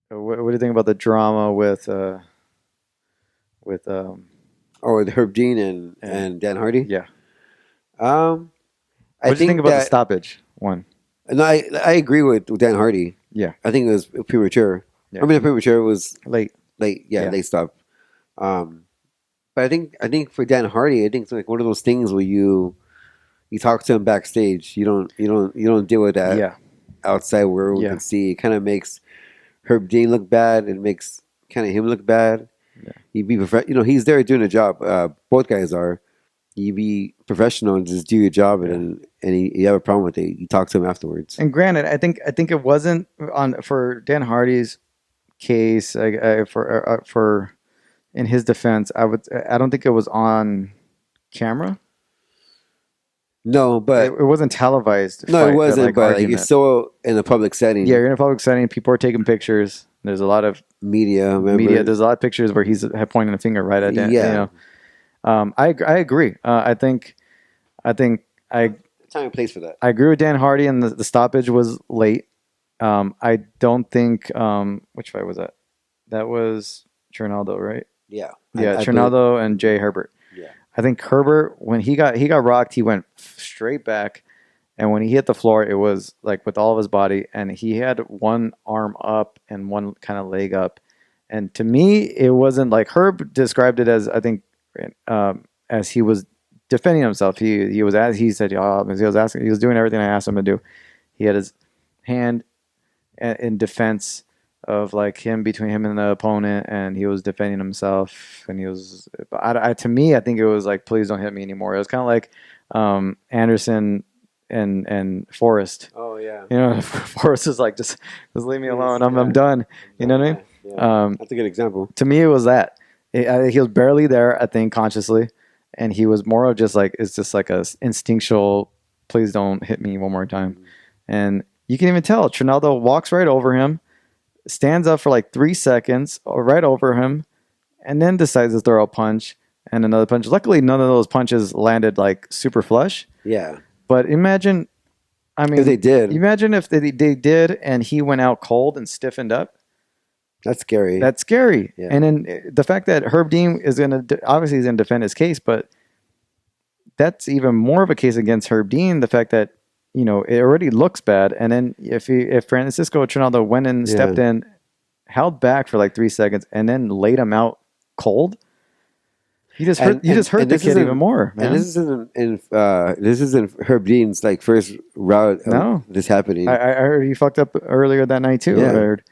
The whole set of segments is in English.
What do you think about the drama with Oh, with Herb Dean and and Dan Hardy. yeah? Um, I What do you think think about the that stoppage one? no, I agree with Dan Hardy. Yeah, I think it was premature. I yeah, mean, premature was late. late. Yeah, Yeah, late stop. Um, but I think for Dan Hardy, I think it's like one of those things where you talk to him backstage. You don't deal with that yeah, outside where everyone yeah, can see. It kind of makes Herb Dean look bad. It makes kind of him look bad. yeah. You be he's there doing a job. Both guys are. You be professional and just do your job, and Yeah. you have a problem with it. You talk to him afterwards. And granted, I think it wasn't on for Dan Hardy's case. For in his defense, I don't think it was on camera. No, but It wasn't televised no, it fight, the wasn't. like But like you're argument. still in a public Yeah, setting, you're in a public setting. People are taking pictures. There's a lot of media. media. Remember? There's a lot of pictures where he's pointing a finger right at Dan. Yeah, I agree. I think I time and place for that. I agree with Dan Hardy, and the stoppage was late. I don't think which fight was that? That was Trinaldo, right? Yeah, Yeah, I believe. Trinaldo and Jay Herbert. Yeah, I think Herbert when he got rocked, he went straight back, and when he hit the floor, it was like with all of his body, and he had one arm up and one kind of leg up, and to me, it wasn't like Herb described it as I think as he was defending himself. He was as he said, he was doing everything I asked him to do. He had his hand in defense of like him between him and the opponent, and he was defending himself, and he was. To me, I think it was like, please don't hit me anymore. It was kind of like Anderson and Forrest. oh yeah. You know, Forrest is like, just leave me Yes, alone. I'm yeah. done. You know what I mean? Yeah. That's a good example. To me, it was that. He was barely there, I think, consciously, and he was more of just like it's just like a instinctual. Please don't hit me one more time, and you can even tell Trinaldo walks right over him, stands up for like 3 seconds, right over him, and then decides to throw a punch and another punch. Luckily, none of those punches landed like super flush. Yeah, But imagine, I if they mean, did, imagine if they did and he went out cold and stiffened up. that's scary. That's scary. Yeah, And then the fact that Herb Dean is going to obviously he's going to defend his case, but that's even more of a case against Herb Dean. The fact that it already looks bad, and then if Francisco Trinaldo went and yeah. stepped in, held back for like 3 seconds, and then laid him out cold, you just hurt the this kid even isn't more, and man. this isn't Herb Dean's like first route of No, this I, happening. I heard he fucked up earlier that night too. I Yeah, heard.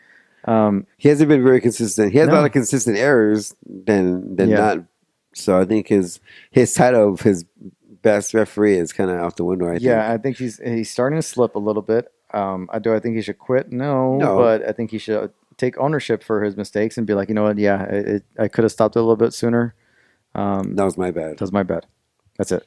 he hasn't been very consistent. He has a lot No, of consistent errors than yeah, not. So I think his title of his best referee is kind of out the window. I yeah. think. I think he's starting to slip a little bit. I think he should quit. No, No, but I think he should take ownership for his mistakes and be like, you know what? Yeah, I could have stopped it a little bit sooner. that was my bad. That's my bad. That's it.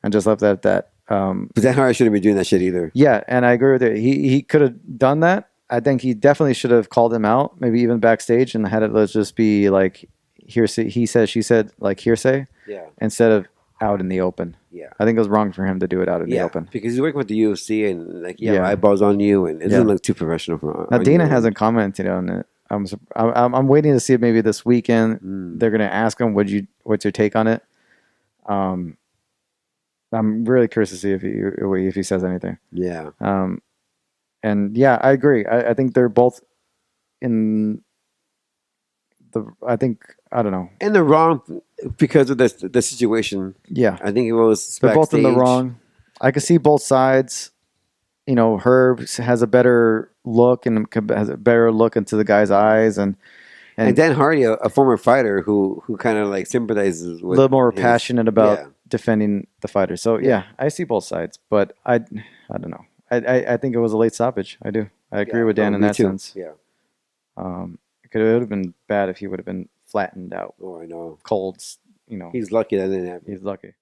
And just left that at that. But Dan Hardy shouldn't be doing that shit either. Yeah, and I agree with it. He could have done that. I think he definitely should have called him out, maybe even backstage, and had it let's just be like hearsay. He said, she said, like hearsay, Yeah, instead of out in the open. yeah. I think it was wrong for him to do it out in the Yeah, open. because he's working with the UFC and like you have Yeah. eyeballs on you, and it Yeah. doesn't look too professional from Now on your Dana end. hasn't commented on it. I'm waiting to see if maybe this weekend Mm. they're gonna ask him, what's your take on it? Um, I'm really curious to see if he says anything. Yeah, And yeah, I agree. I think they're both in I think I don't know. and they're wrong because of the situation. Yeah, I think it was they're both in the backstage. wrong. I can see both sides. Herb has a better look and has a better look into the guy's eyes, and And Dan Hardy, a former fighter who kind of like sympathizes a with little more his, passionate about yeah, defending the fighter. So yeah, I see both sides, but I don't know. I think it was a late stoppage. I do. I agree yeah. with Dan Oh, in me that too. sense. Yeah. It would have been bad if he would have been flattened out, Oh, I know. cold. He's lucky that didn't happen. He's lucky.